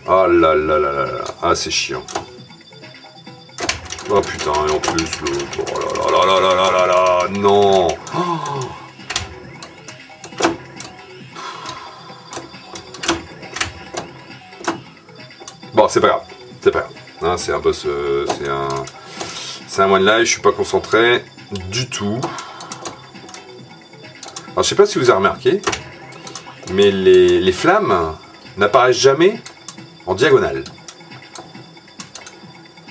Ah là là là là là. Ah, c'est chiant. Oh putain, et en plus l'autre. Oh là là là là là là là. Non. Oh. Bon, c'est pas grave. C'est pas grave. Hein, c'est un boss. C'est un one life. Je suis pas concentré du tout. Alors, je sais pas si vous avez remarqué, mais les flammes n'apparaissent jamais en diagonale.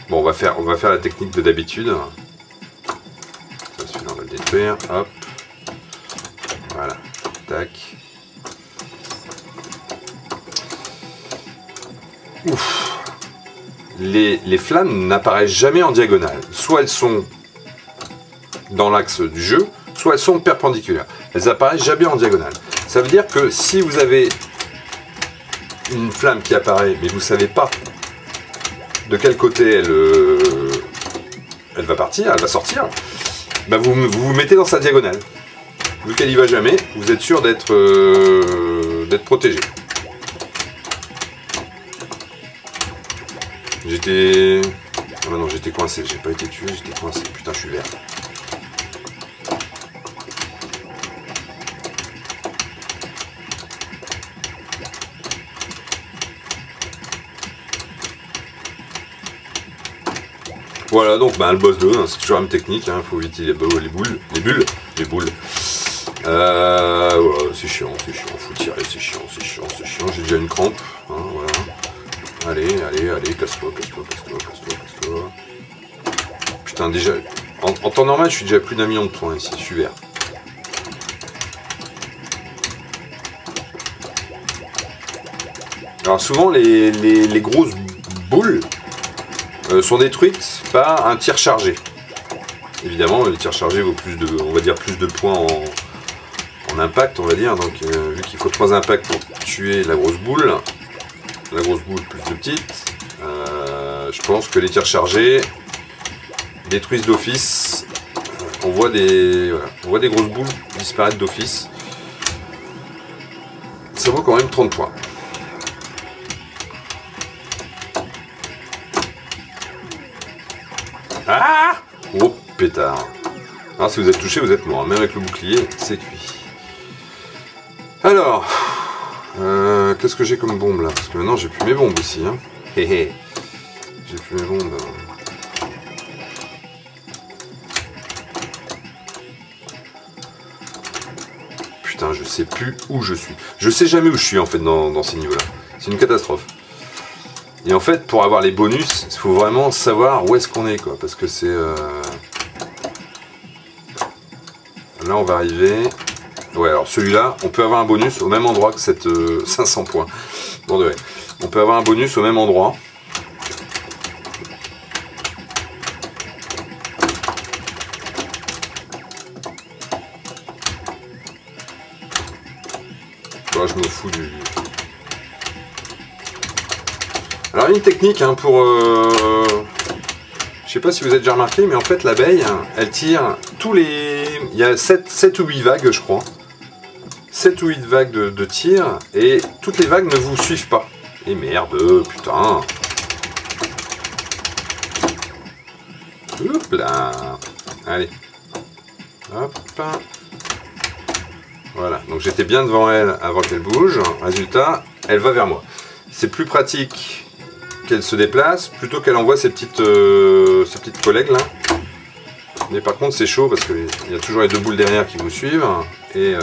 Bon, on va faire la technique de d'habitude. Celui-là, on va le détruire. Hop. Voilà. Tac. Ouf. Les flammes n'apparaissent jamais en diagonale. Soit elles sont dans l'axe du jeu, soit elles sont perpendiculaires. Elles apparaissent jamais en diagonale. Ça veut dire que si vous avez une flamme qui apparaît, mais vous ne savez pas de quel côté elle va partir, elle va sortir, bah vous mettez dans sa diagonale. Vu qu'elle n'y va jamais, vous êtes sûr d'être protégé. J'étais... Ah non, j'étais coincé, j'ai pas été tué, j'étais coincé. Putain, je suis vert. Voilà, donc bah, le boss 2, hein, c'est toujours la même technique, il faut éviter les bulles. Voilà, c'est chiant, faut tirer, c'est chiant. J'ai déjà une crampe, hein, voilà. Allez, casse-toi. Putain, déjà, en temps normal, je suis déjà à plus d'1 million de points ici, je suis vert. Alors souvent, les grosses boules sont détruites par un tir chargé. Évidemment, le tir chargé vaut plus de, on va dire, plus de points en impact, on va dire. Donc, vu qu'il faut 3 impacts pour tuer la grosse boule plus de petites, je pense que les tirs chargés détruisent d'office. On voit des grosses boules disparaître d'office. Ça vaut quand même 30 points. Ah! Oh pétard. Alors si vous êtes touché, vous êtes mort. Même avec le bouclier, c'est cuit. Alors, qu'est-ce que j'ai comme bombe là? Parce que maintenant j'ai plus mes bombes aussi. Hein. J'ai plus mes bombes. Putain, je sais plus où je suis. Je sais jamais où je suis en fait dans ces niveaux là. C'est une catastrophe. Et en fait, pour avoir les bonus, il faut vraiment savoir où est-ce qu'on est, quoi. Parce que c'est... Là, on va arriver... Ouais, alors celui-là, on peut avoir un bonus au même endroit que cette 500 points. Bon, ouais. On peut avoir un bonus au même endroit. Bon, je me fous du... Alors une technique hein, pour... je sais pas si vous avez déjà remarqué, mais en fait l'abeille, elle tire tous les... Il y a 7 ou 8 vagues, je crois. 7 ou 8 vagues de tir, et toutes les vagues ne vous suivent pas. Et merde, putain. Hop là. Allez. Hop. Voilà, donc j'étais bien devant elle avant qu'elle bouge. Résultat, elle va vers moi. C'est plus pratique qu'elle se déplace plutôt qu'elle envoie ses petites collègues là. Mais par contre c'est chaud parce qu'il y a toujours les 2 boules derrière qui vous suivent et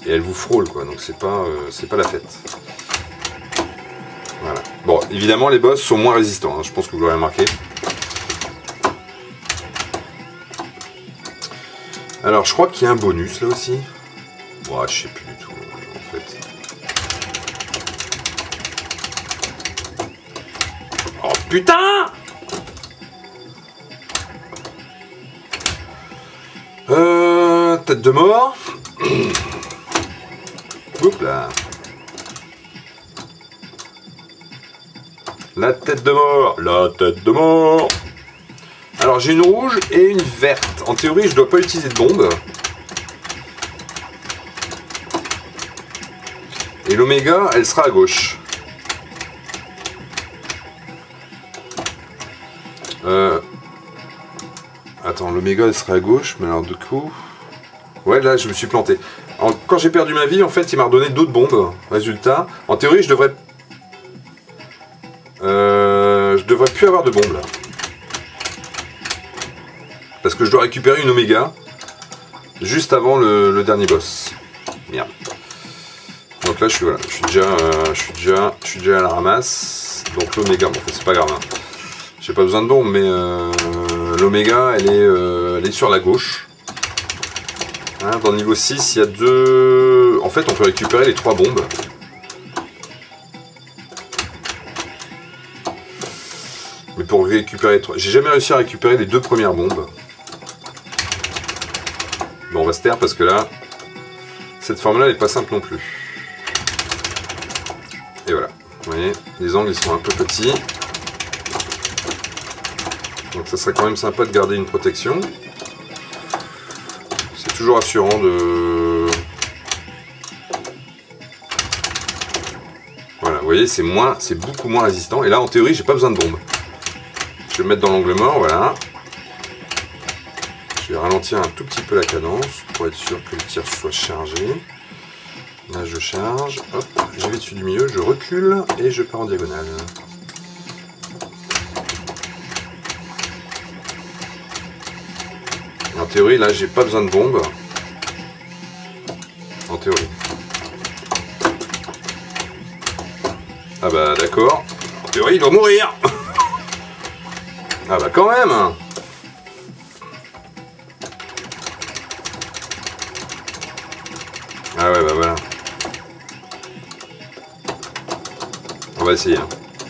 elles vous frôlent quoi, donc c'est pas la fête. Voilà. Bon, évidemment les boss sont moins résistants, hein, je pense que vous l'aurez remarqué. Alors je crois qu'il y a un bonus là aussi. Ouais, je sais plus du tout en fait. Oh putain! Tête de mort. Oups là. La tête de mort. La tête de mort. Alors j'ai une rouge et une verte. En théorie je dois pas utiliser de bombe. Et l'oméga elle sera à gauche. Attends, l'oméga elle serait à gauche, mais alors du coup... Ouais, là je me suis planté. Quand j'ai perdu ma vie, en fait, il m'a redonné d'autres bombes. Résultat, en théorie, je devrais plus avoir de bombes là. Parce que je dois récupérer une oméga juste avant le dernier boss. Merde. Donc là, je suis déjà à la ramasse. Donc l'oméga, bon, en fait, c'est pas grave. Hein. J'ai pas besoin de bombes, mais l'oméga, elle est sur la gauche. Hein, dans le niveau 6, il y a 2... En fait, on peut récupérer les 3 bombes. Mais pour récupérer... J'ai jamais réussi à récupérer les 2 premières bombes. Bon, on va se taire parce que là, cette forme-là, elle n'est pas simple non plus. Et voilà. Vous voyez, les angles, ils sont un peu petits. Donc ça serait quand même sympa de garder une protection. C'est toujours assurant de... Voilà, vous voyez, c'est beaucoup moins résistant. Et là, en théorie, j'ai pas besoin de bombe. Je vais le mettre dans l'angle mort, voilà. Je vais ralentir un tout petit peu la cadence pour être sûr que le tir soit chargé. Là, je charge. Hop, j'y vais dessus du milieu, je recule et je pars en diagonale. En théorie, là, j'ai pas besoin de bombe. En théorie. Ah bah d'accord. En théorie, il doit mourir. Ah bah quand même. Ah ouais bah voilà. On va essayer. Hein.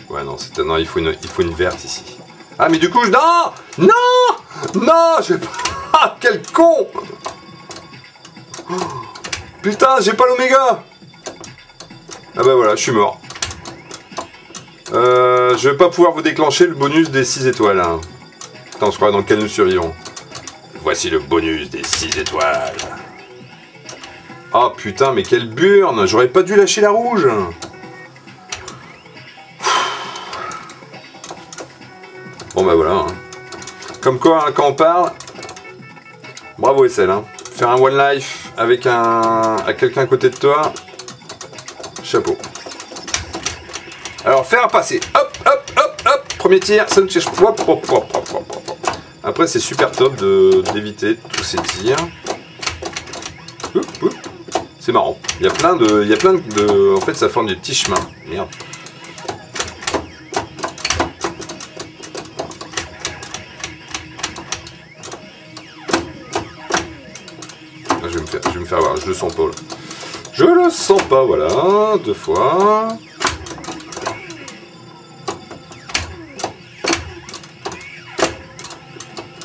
Ouais non, non, il faut une verte ici. Ah mais du coup, non. Je vais pas... Ah, quel con! Oh, putain, j'ai pas l'oméga! Ah bah voilà, je suis mort. Je vais pas pouvoir vous déclencher le bonus des 6 étoiles. Hein. Putain, on se croit dans le canot survivant. Voici le bonus des 6 étoiles. Oh putain, mais quelle burne! J'aurais pas dû lâcher la rouge! Bon bah voilà. Hein. Comme quoi, hein, quand on parle... Bravo Essel, hein. Faire un one life avec quelqu'un à côté de toi, chapeau. Alors faire un passé, hop, hop, hop, hop, premier tir, ça nous tire. Hop, hop, hop, hop, hop, hop. Après c'est super top d'éviter tous ces tirs. C'est marrant. Il y a plein de, en fait ça forme des petits chemins. Merde. Je vais me faire voir, je le sens pas là. Je le sens pas, voilà, 2 fois.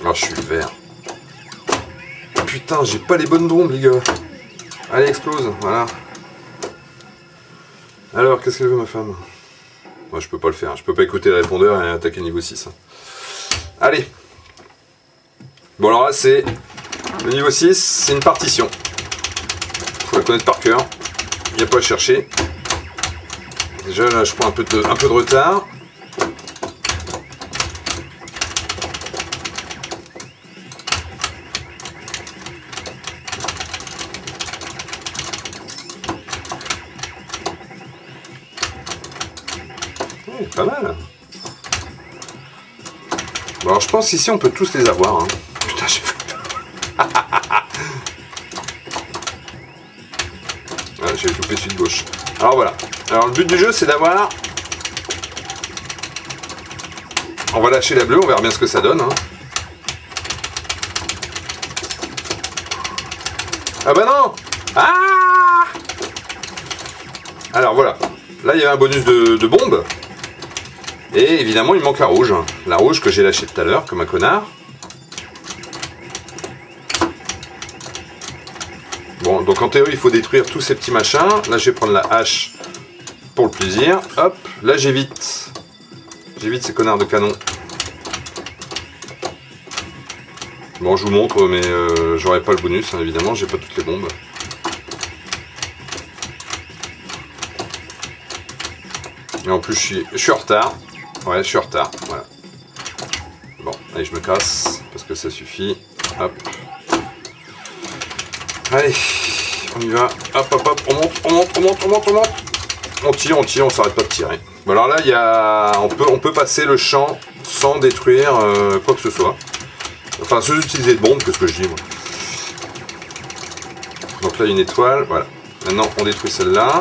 Alors je suis le vert. Putain, j'ai pas les bonnes bombes les gars. Allez, explose, voilà. Alors, qu'est-ce qu'elle veut ma femme? Moi je peux pas le faire, je peux pas écouter le répondeur et attaquer niveau 6. Allez. Bon alors là c'est... Le niveau 6, c'est une partition. Faut la connaître par cœur. Il n'y a pas à le chercher. Déjà là je prends un peu de retard. Pas mal. Bon alors je pense qu'ici on peut tous les avoir. Hein. Putain j'ai fait... J'ai loupé celui de gauche. Alors voilà. Alors le but du jeu c'est d'avoir... On va lâcher la bleue, on verra bien ce que ça donne. Hein. Ah bah non. Ah. Alors voilà. Là il y avait un bonus de bombe. Et évidemment il manque la rouge. La rouge que j'ai lâchée tout à l'heure comme un connard. Bon, donc en théorie, il faut détruire tous ces petits machins. Là, je vais prendre la hache pour le plaisir. Hop, là, j'évite. J'évite ces connards de canon. Bon, je vous montre, mais j'aurai pas le bonus, hein, évidemment. J'ai pas toutes les bombes. Et en plus, je suis en retard. Ouais, je suis en retard. Voilà. Bon, Allez, je me casse, parce que ça suffit. Hop. Allez, on y va. Hop, hop, hop, on monte, on monte, on monte, on monte, on monte. On tire, on s'arrête pas de tirer. Bon, alors là, il y a... on peut passer le champ sans détruire quoi que ce soit. Enfin, sans utiliser de bombe, que ce que je dis, moi. Donc là, une étoile, voilà. Maintenant, on détruit celle-là.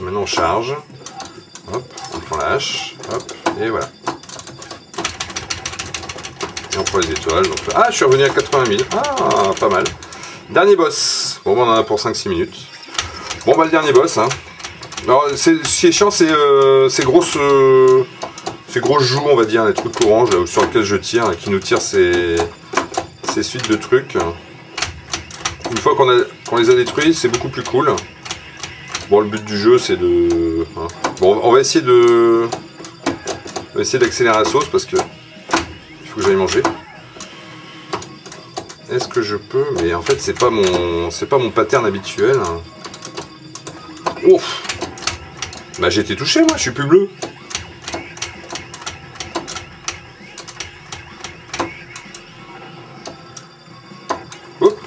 Maintenant, on charge. Hop, on prend la hache. Hop, et voilà. Et on prend les étoiles. Donc là... Ah, je suis revenu à 80 000. Ah, pas mal. Dernier boss. Bon, on en a pour 5-6 minutes. Bon, bah, le dernier boss, hein. Alors, ce qui est chiant, c'est ces grosses joues, on va dire, les trucs orange là, sur lesquels je tire, qui nous tirent ces suites de trucs. Une fois qu'on les a détruits, c'est beaucoup plus cool. Bon, le but du jeu, c'est de... Hein. Bon, on va essayer d'accélérer la sauce parce que il faut que j'aille manger. Est-ce que je peux? Mais en fait, c'est pas mon pattern habituel. Ouf! Bah, j'ai été touché, moi, je suis plus bleu. Hop.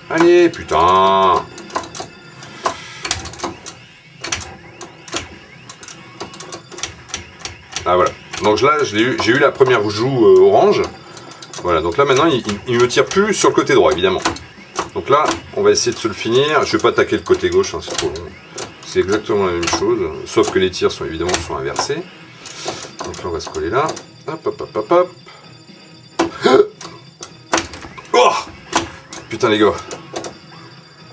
Allez, putain. Ah, voilà. Donc là, j'ai eu la première joue orange. Voilà, donc là, maintenant, il me tire plus sur le côté droit, évidemment. Donc là, on va essayer de se le finir. Je vais pas attaquer le côté gauche, hein, c'est trop long. C'est exactement la même chose, sauf que les tirs sont évidemment inversés. Donc là, on va se coller là. Hop, hop, hop, hop, hop. Oh, putain, les gars.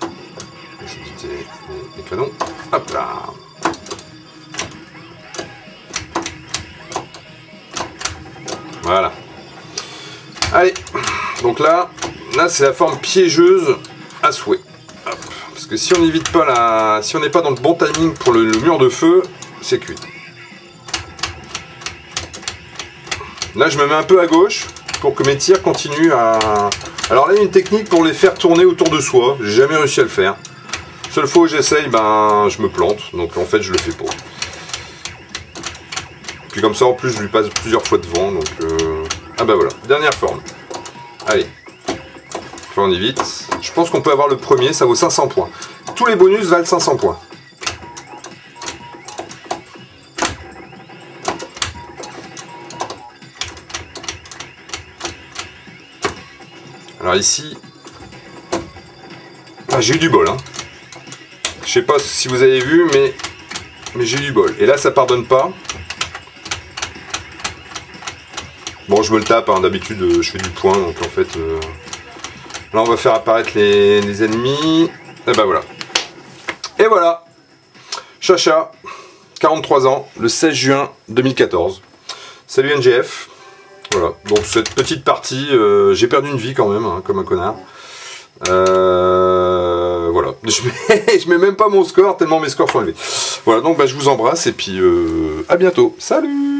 On va éviter les canons. Hop là. Voilà. Allez. Donc là c'est la forme piégeuse à souhait. Hop. Parce que si on n'évite pas si on n'est pas dans le bon timing pour le mur de feu, c'est cuit. Là, je me mets un peu à gauche pour que mes tirs continuent à... Alors là, il y a une technique pour les faire tourner autour de soi. J'ai jamais réussi à le faire. Seule fois où j'essaye, ben, je me plante. Donc en fait, je le fais pas. Puis comme ça, en plus, je lui passe plusieurs fois devant. Donc, ah bah voilà, dernière forme. Allez. Là, on évite. Je pense qu'on peut avoir le premier, ça vaut 500 points. Tous les bonus valent 500 points. Alors ici, ah, j'ai eu du bol. Hein. Je sais pas si vous avez vu, mais j'ai eu du bol. Et là, ça pardonne pas. Bon, je me le tape. Hein. D'habitude, je fais du point, donc en fait, là, on va faire apparaître les ennemis. Et ben voilà. Et voilà. Chacha, 43 ans, le 16 juin 2014. Salut NGF. Voilà, donc cette petite partie, j'ai perdu une vie quand même, hein, comme un connard. Voilà, je mets même pas mon score, tellement mes scores sont élevés. Voilà, donc bah, je vous embrasse et puis à bientôt. Salut!